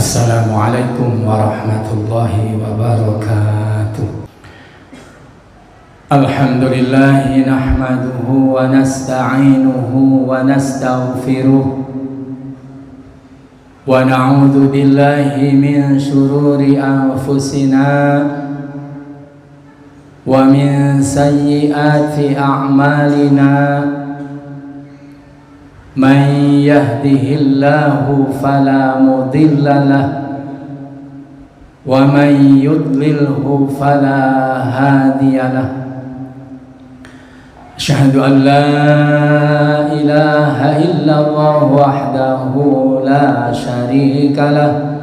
Assalamualaikum warahmatullahi wabarakatuh. Alhamdulillah nahmaduhu wa nasta'inuhu wa nastaghfiruh wa na'udzu billahi min shururi anfusina wa min sayyiati a'malina. Man yahdihillahu fala mudilla lahu wa man yudlilhu fala hadiya lahu. Asyhadu an la ilaha illallah wahdahu la syarika lahu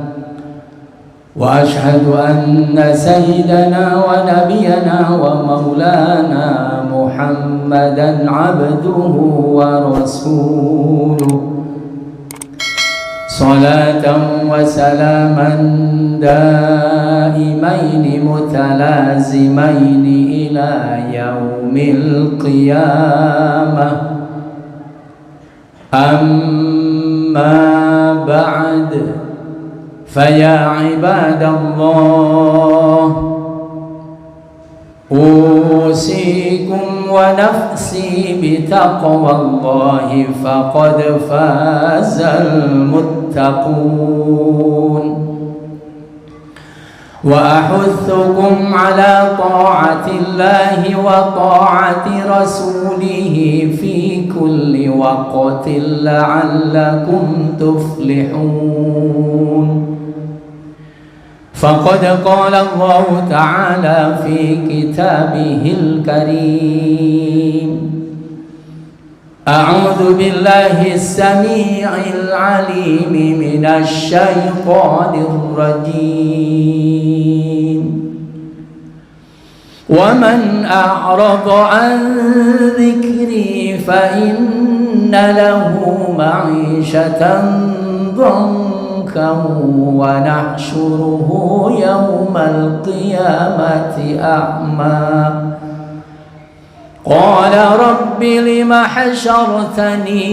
wa asyhadu anna sayyidana wa nabiyyana wa maulana Muhammadan abduhu wa rasuluh. Salatan wa salaman daimaini mutalazimaini ila yaumil qiyamah. Amma ba'd, faya ibadallah, usikum wa nafsi bitaqwallahi faqad fazal muttaqun wa ahuthukum ala ta'atillahi wa ta'ati rasulihi fi kulli waqtin la'allakum tuflihun. فقد قال الله تعالى في كتابه الكريم: أعوذ بالله السميع العليم من الشيطان الرجيم. ومن أعرض عن ذكري فإن له معيشة ضنكا ونحشره يوم القيامة أعمى. قال رب لم حشرتني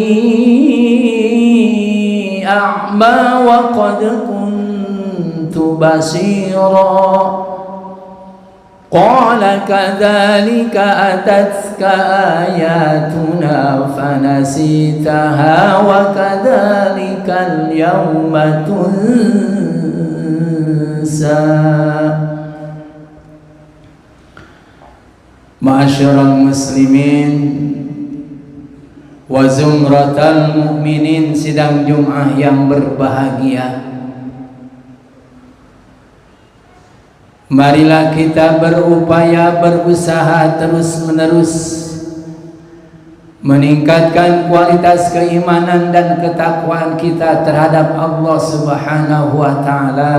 أعمى وقد كنت بصيرا. قال كذلك أتتك آياتنا فنسيتها وكذلك اليوم تنسى. Ma'asyiral muslimin wa zumratal mu'minin, sidang Jum'ah yang berbahagia. Marilah kita berupaya, berusaha terus-menerus meningkatkan kualitas keimanan dan ketakwaan kita terhadap Allah Subhanahu wa ta'ala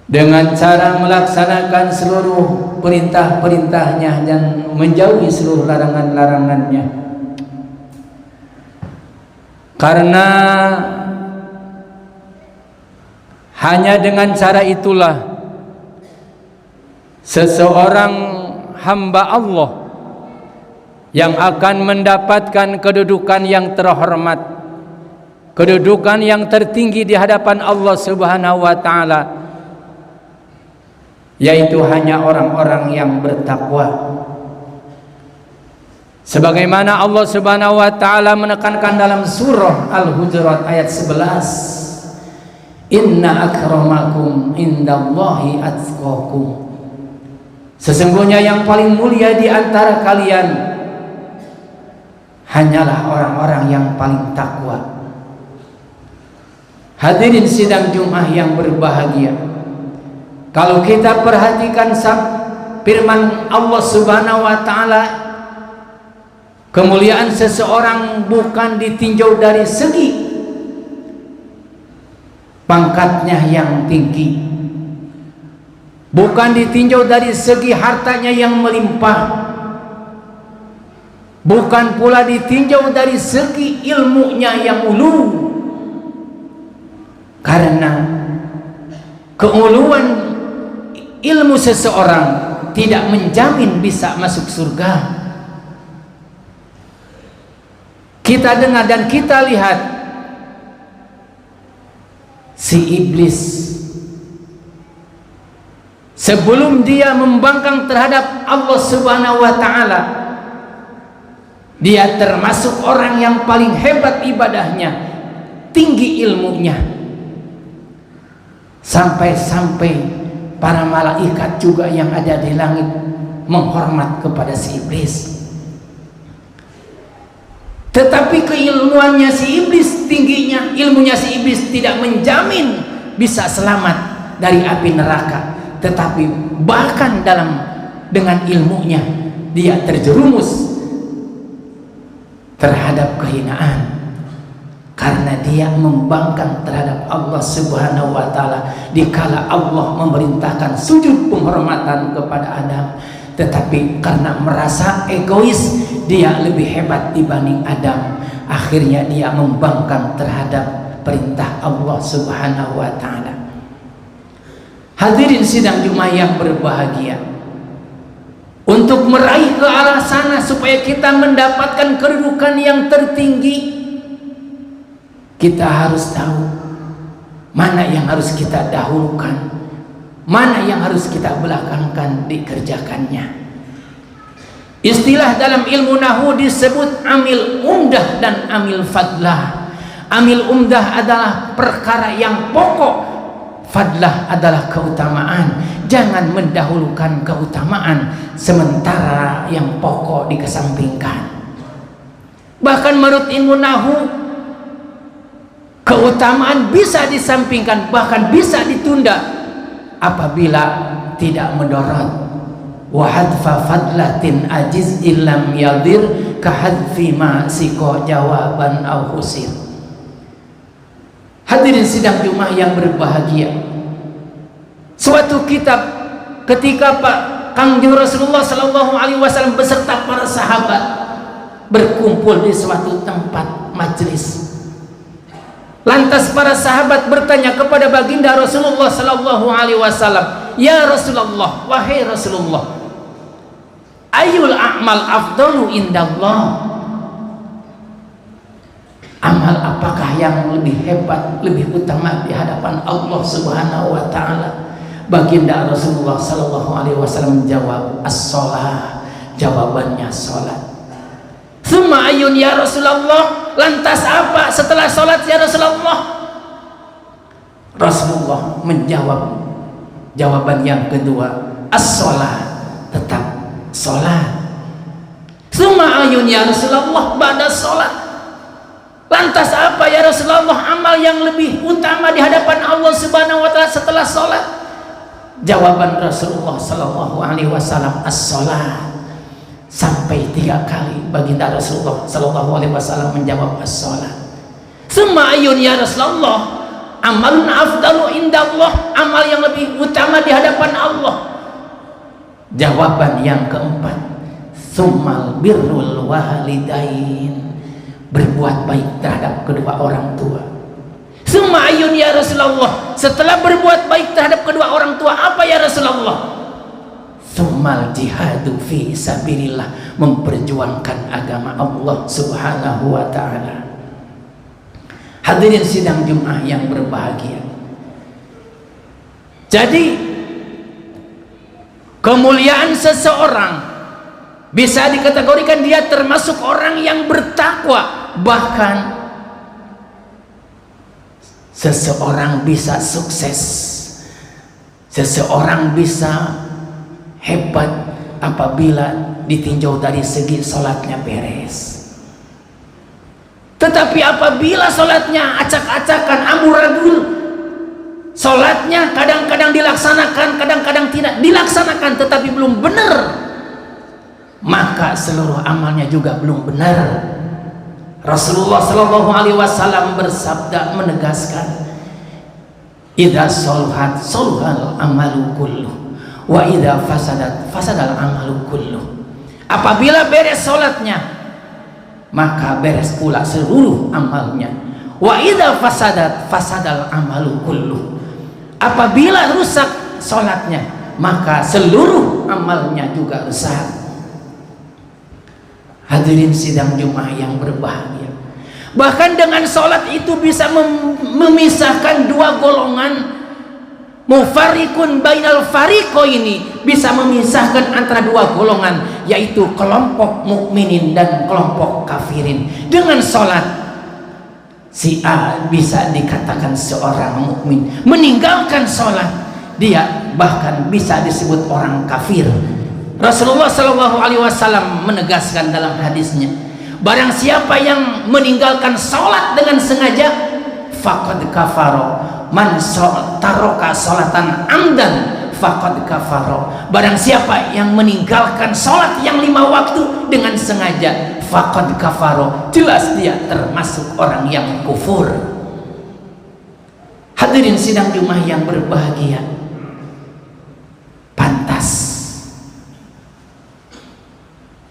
dengan cara melaksanakan seluruh perintah-perintahnya dan menjauhi seluruh larangan-larangannya. Karena hanya dengan cara itulah seseorang hamba Allah yang akan mendapatkan kedudukan yang terhormat, kedudukan yang tertinggi di hadapan Allah Subhanahu wa ta'ala, yaitu hanya orang-orang yang bertakwa. Sebagaimana Allah Subhanahu wa ta'ala menekankan dalam surah Al-Hujurat ayat 11, Inna akramakum indallahi atqakum. Sesungguhnya yang paling mulia di antara kalian hanyalah orang-orang yang paling takwa. Hadirin sidang Jum'ah yang berbahagia, kalau kita perhatikan firman Allah Subhanahu wa ta'ala, kemuliaan seseorang bukan ditinjau dari segi pangkatnya yang tinggi, bukan ditinjau dari segi hartanya yang melimpah, bukan pula ditinjau dari segi ilmunya yang ulu, karena keuluan ilmu seseorang tidak menjamin bisa masuk surga. Kita dengar dan kita lihat si iblis sebelum dia membangkang terhadap Allah Subhanahu wa taala, dia termasuk orang yang paling hebat ibadahnya, tinggi ilmunya, sampai-sampai para malaikat juga yang ada di langit menghormat kepada si iblis. Tetapi keilmuannya si iblis tingginya, ilmunya si iblis tidak menjamin bisa selamat dari api neraka. Tetapi bahkan dengan ilmunya dia terjerumus terhadap kehinaan karena dia membangkang terhadap Allah Subhanahu wa taala dikala Allah memerintahkan sujud penghormatan kepada Adam. Tetapi karena merasa egois, dia lebih hebat dibanding Adam, akhirnya dia membangkang terhadap perintah Allah Subhanahu wa taala. Hadirin sidang Jumat yang berbahagia, untuk meraih ke arah sana supaya kita mendapatkan kedudukan yang tertinggi, kita harus tahu mana yang harus kita dahulukan, mana yang harus kita belakangkan dikerjakannya. Istilah dalam ilmu nahwu disebut amil umdah dan amil fadlah. Amil umdah adalah perkara yang pokok, fadlah adalah keutamaan. Jangan mendahulukan keutamaan sementara yang pokok dikesampingkan. Bahkan menurut ilmu nahwu, keutamaan bisa disampingkan, bahkan bisa ditunda apabila tidak mendorot. Wa hadfa fadlatin ajiz illam yadir ka hadfi ma siko jawaban au husir. Hadirin sidang Jumat yang berbahagia, suatu kitab ketika Kangjeng Rasulullah sallallahu alaihi wasallam beserta para sahabat berkumpul di suatu tempat majelis. Lantas para sahabat bertanya kepada baginda Rasulullah sallallahu alaihi wasallam, "Ya Rasulullah, wahai Rasulullah, ayul a'mal afdalu indallah?" Amal apakah yang lebih hebat, lebih utama di hadapan Allah Subhanahu wa taala? Baginda Rasulullah sallallahu alaihi wasallam menjawab, as-shalah. Jawabannya salat. Tsumma ayun ya Rasulullah? Lantas apa setelah salat ya Rasulullah? Rasulullah menjawab jawaban yang kedua, as-shalah, tetap salat. Tsumma ayun ya Rasulullah ba'da salat? Lantas apa ya Rasulullah amal yang lebih utama di hadapan Allah Subhanahu wa taala setelah salat? Jawaban Rasulullah sallallahu alaihi wasallam, as-shalah. Sampai 3 kali baginda Rasulullah sallallahu alaihi wasallam menjawab as-shalah. Tsumma ayun ya Rasulullah? Amalun afdalu indallah, amal yang lebih utama di hadapan Allah. Jawaban yang keempat, tsummal birrul walidain, berbuat baik terhadap kedua orang tua. Tsumma ayun ya Rasulullah? Setelah berbuat baik terhadap kedua orang tua, apa ya Rasulullah? Tsummal jihadu fi sabilillah, memperjuangkan agama Allah Subhanahu wa taala. Hadirin sidang Jumat yang berbahagia, jadi kemuliaan seseorang bisa dikategorikan dia termasuk orang yang bertakwa. Bahkan seseorang bisa sukses, seseorang bisa hebat apabila ditinjau dari segi sholatnya beres. Tetapi apabila sholatnya acak-acakan, amburadul, sholatnya kadang-kadang dilaksanakan, kadang-kadang tidak dilaksanakan, tetapi belum benar, maka seluruh amalnya juga belum benar. Rasulullah sallallahu alaihi wasallam bersabda, menegaskan, idza sholuhat sholuhal amalu kulluh wa idza fasadat fasadal amalu kulluh. Apabila beres salatnya, maka beres pula seluruh amalnya. Wa idza fasadat fasadal amalu kulluh. Apabila rusak salatnya, maka seluruh amalnya juga rusak. Hadirin sidang Jumat yang berbahagia, Bahkan dengan sholat itu bisa memisahkan dua golongan. Mufarikun bainal fariqo, ini bisa memisahkan antara dua golongan, yaitu kelompok mukminin dan kelompok kafirin. Dengan sholat, si A bisa dikatakan seorang mukmin. Meninggalkan sholat, dia bahkan bisa disebut orang kafir. Rasulullah SAW menegaskan dalam hadisnya, barang siapa yang meninggalkan sholat dengan sengaja, faqad kafaro. Man taroka sholatan amdan faqad kafaro. Barang siapa yang meninggalkan sholat yang 5 waktu dengan sengaja, faqad kafaro, jelas dia termasuk orang yang kufur. Hadirin sidang Jumat yang berbahagia, pantas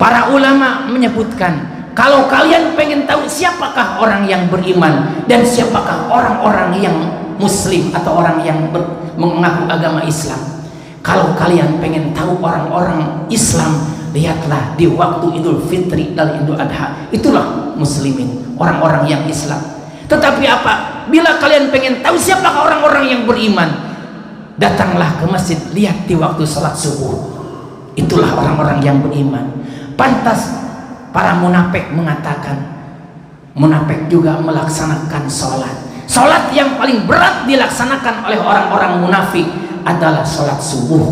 para ulama menyebutkan, kalau kalian pengen tahu siapakah orang yang beriman dan siapakah orang-orang yang muslim atau orang yang mengaku agama Islam, kalau kalian pengen tahu orang-orang Islam, lihatlah di waktu Idul Fitri dan Idul Adha, itulah muslimin, orang-orang yang Islam. Tetapi apa? Bila kalian pengen tahu siapakah orang-orang yang beriman, datanglah ke masjid, lihat di waktu salat subuh, itulah orang-orang yang beriman. Pantas para munafik mengatakan, munafik juga melaksanakan sholat. Sholat yang paling berat dilaksanakan oleh orang-orang munafik adalah sholat subuh.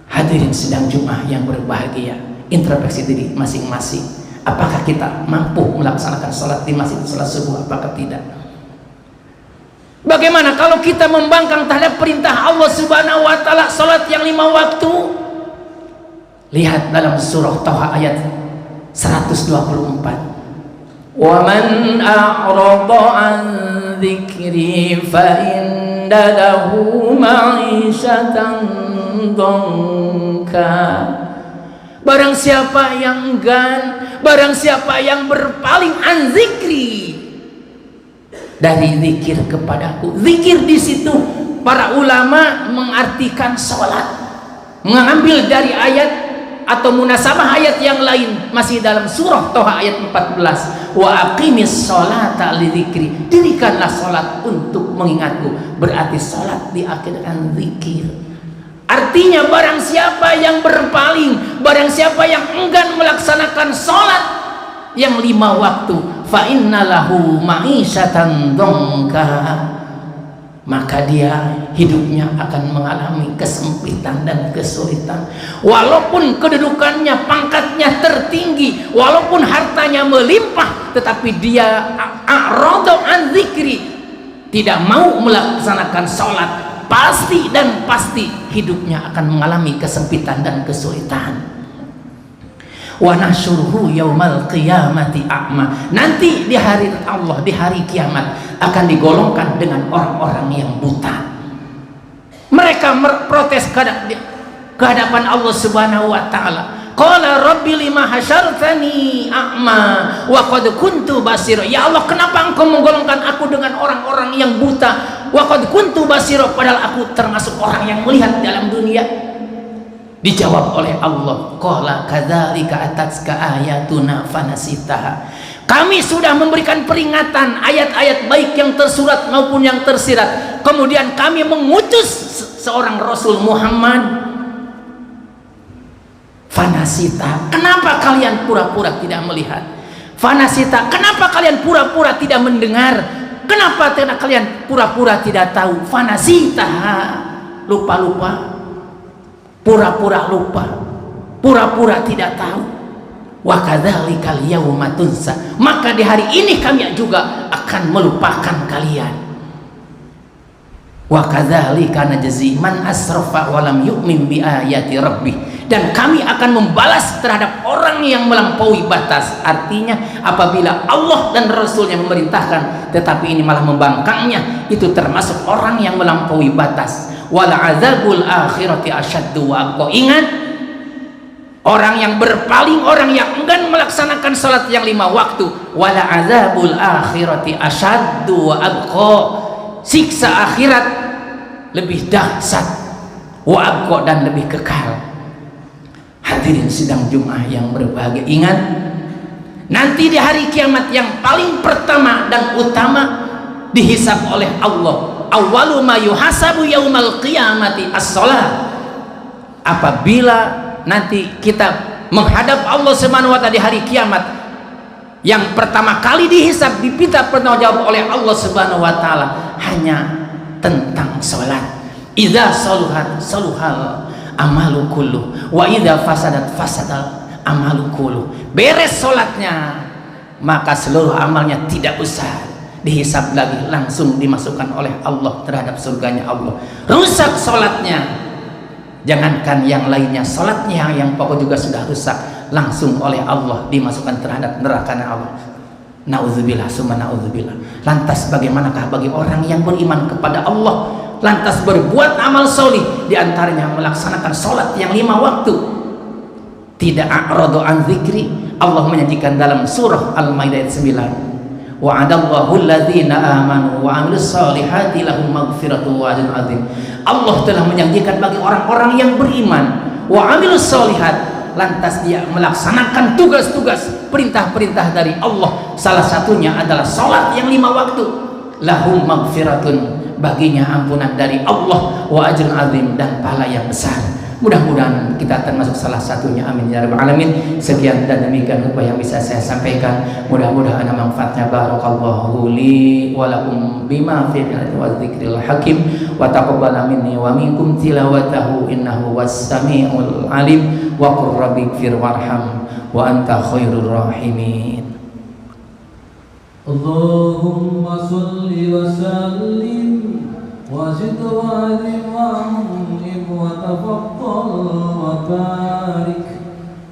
Hadirin sidang Jumat yang berbahagia, introspeksi diri masing-masing. Apakah kita mampu melaksanakan sholat di masjid, sholat subuh, apakah tidak? Bagaimana kalau kita membangkang terhadap perintah Allah Subhanahu wa Ta'ala, sholat yang 5 waktu? Lihat dalam surah Taha ayat 124. Wa man a'rada an dzikri fa inna lahu ma'isyatan dhanka. Barang siapa yang enggan, barang siapa yang berpaling an zikri, dari zikir kepadaku. Zikir di situ para ulama mengartikan sholat, mengambil dari ayat atau munasabah ayat yang lain, masih dalam surah Toha ayat 14, wa aqimis sholata lidzikri, dirikanlah sholat untuk mengingatku. Berarti sholat diakhirkan zikir. Artinya barang siapa yang berpaling, barang siapa yang enggan melaksanakan sholat yang 5 waktu, fa innalahu ma'isyatan dhanka, maka dia hidupnya akan mengalami kesempitan dan kesulitan. Walaupun kedudukannya, pangkatnya tertinggi, walaupun hartanya melimpah, tetapi dia a'rada an dzikri, tidak mau melaksanakan sholat, pasti dan pasti hidupnya akan mengalami kesempitan dan kesulitan. Wa nahsyuruhu yaumal qiyamati a'ma, nanti di hari Allah, di hari kiamat akan digolongkan dengan orang-orang yang buta. Mereka protes ke hadapan Allah Subhanahu wa Ta'ala. Qala rabbi lima hasyartani a'ma wa qad kuntu basira. Ya Allah, kenapa engkau menggolongkan aku dengan orang-orang yang buta? Wa qad kuntu basira, padahal aku termasuk orang yang melihat dalam dunia. Dijawab oleh Allah, qala kadzalika atatka ayatuna fanasitaha. Kami sudah memberikan peringatan, ayat-ayat baik yang tersurat maupun yang tersirat. Kemudian kami mengutus seorang Rasul Muhammad. Fanasita, kenapa kalian pura-pura tidak melihat? Fanasita, kenapa kalian pura-pura tidak mendengar? Kenapa kalian pura-pura tidak tahu? Fanasita, lupa-lupa, pura-pura lupa, pura-pura tidak tahu. Wa kadzalikal yauma tunsa, maka di hari ini kami juga akan melupakan kalian. Wa kadzalika najzi man asrafa wa lam yu'min bi ayati rabbih, dan kami akan membalas terhadap orang yang melampaui batas. Artinya apabila Allah dan Rasulnya memerintahkan tetapi ini malah membangkangnya, itu termasuk orang yang melampaui batas. Wal azabul akhirati asyaddu wa aqwa. Ingat, orang yang berpaling, orang yang enggan melaksanakan salat yang 5 waktu, wal azabul akhirati asyaddu wa aqwa, siksa akhirat lebih dahsyat, wa aqwa, dan lebih kekal. Hadirin sidang Jumat yang berbahagia, ingat, Nanti di hari kiamat yang paling pertama dan utama dihisab oleh Allah. Awwalu ma yuhasabu yaumal qiyamati as-shalah. Apabila nanti kita menghadap Allah Subhanahu wa taala di hari kiamat, yang pertama kali dihisab, diminta pertanggungjawab oleh Allah Subhanahu wa taala hanya tentang salat. Idza saluhat saluhal amalu kullu wa idza fasadat fasadal amalu kullu. Beres salatnya, maka seluruh amalnya tidak usah dihisab lagi, langsung dimasukkan oleh Allah terhadap surganya Allah. Rusak salatnya, jangankan yang lainnya, salatnya yang pokok juga sudah rusak, langsung oleh Allah dimasukkan terhadap nerakanya Allah. Nauzubillah summa nauzubillah. Lantas bagaimanakah bagi orang yang beriman kepada Allah, lantas berbuat amal solih, diantaranya melaksanakan salat yang 5 waktu, tidak a'radu an dzikri. Allah menyanyikan dalam surah Al-Maidah ayat 9, wa'adallahu alladhina amanu wa 'amilus solihati lahum maghfiratu wa ajrun 'adzim. Allah telah menjanjikan bagi orang-orang yang beriman wa 'amilus solihat, lantas dia melaksanakan tugas-tugas perintah-perintah dari Allah, salah satunya adalah salat yang 5 waktu, lahum maghfiratun, baginya ampunan dari Allah, wa ajrun 'adzim, dan pahala yang besar. Mudah-mudahan kita termasuk salah satunya, amin ya rabbal alamin. Sekian dan demikian apa yang bisa saya sampaikan, mudah-mudahan manfaatnya. Barakallahu li wa lakum bima fi dzikril hakim wa taqabbal minni wa minkum tilawatahu innahu was-sami'ul alim wa qur rabbighfir warham wa anta khairur rahimin. Allahumma shalli wa sallim wa zid wa alim wa an'im wa tafaddal wa barik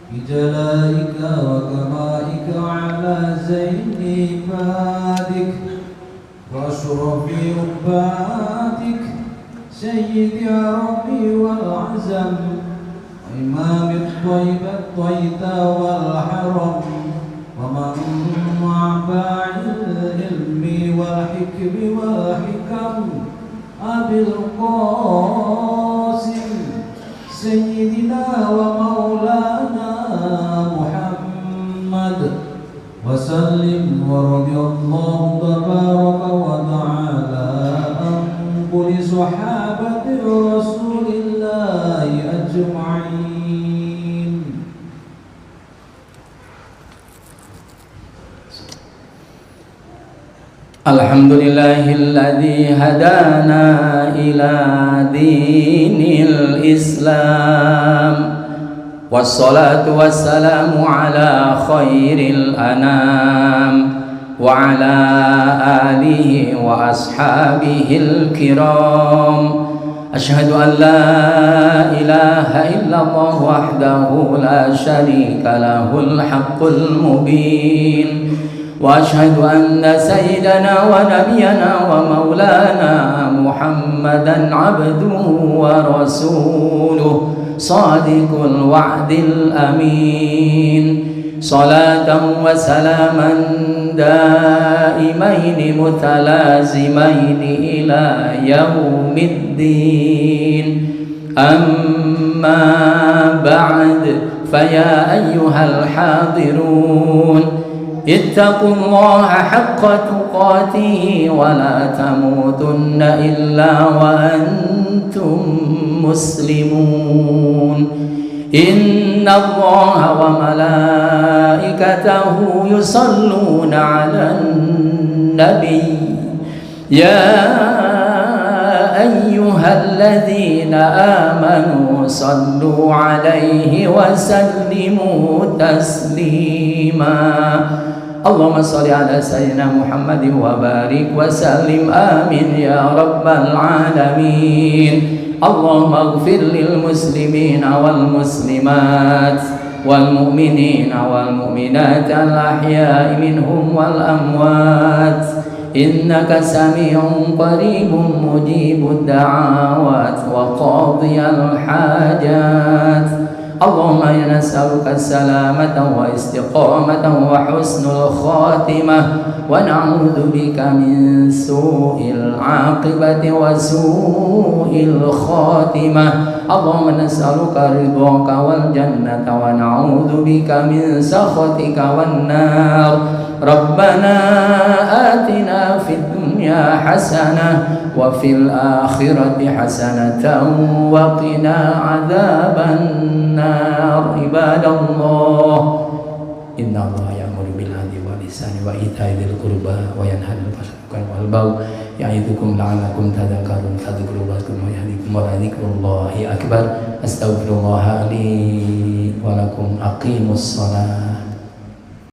bi jalalika wa kamaika ala zaini ibadik wa ashrafi ubadik sayyidi arabi wal azam imam at-tayyibat tayyita wal haram wa man ba'il ilmi wal hikmi wal hikam abil qasim sayyidina wa maulana Muhammad wa sallim wa radiyallahu tabaraka wa ta'ala an kulli sahabati rasulillahi ajma'in. Alhamdulillahilladzi hadana ila dinil Islam, wassalatu wassalamu ala khairil anam wa ala alihi wa ashabihil kiram. Asyhadu an la ilaha illallah wahdahu la syarika lahul haqqul mubin, wa asyhadu anna sayyidana wa nabiyyana wa maulana Muhammadan abduhu wa rasuluh sadiqul wa'dil amin. Salatan wa salaman daimaini mutalazimaini ila yaumiddin. Amma ba'd, faya ayyuhal hadirun, ittaqullaha haqqa tuqatih wa la tamutunna illa wa antum muslimun. Inna Allaha wa malaikatahu yusalluna 'alan nabiy ya ayyuhalladzina amanu sallu 'alaihi wa sallimu taslima. Allahumma sholli ala sayyidina Muhammadin wa barik wa sallim, amin ya rabbal alamin. Allahumma ighfir lil muslimina wal muslimat wal mu'minina wal mu'minat al ahya'i minhum wal amwat, innaka sami'un qaribun mujibud da'awat wa qadiyal hajat. Allahumma inna nas'aluka salamatan wa istiqamatan wa husnul khatimah, wa na'udzu bika min su'il aqibati wa su'il khatimah. اللهم نسألك رضاك والجنة ونعوذ بك من سخطك والنار ربنا آتنا في الدنيا حسنة وفي الآخرة حسنة وقنا عذاب النار عباد الله إن الله يأمر بالعدل والإحسان وإيتاء ذي القربى وينهى عن الفحشاء والبغي يعظكم لعلكم تذكرون فاذكروا الله يذكركم ويهديكم ولذكر الله أكبر أستغفر الله لي ولكم أقيموا الصلاة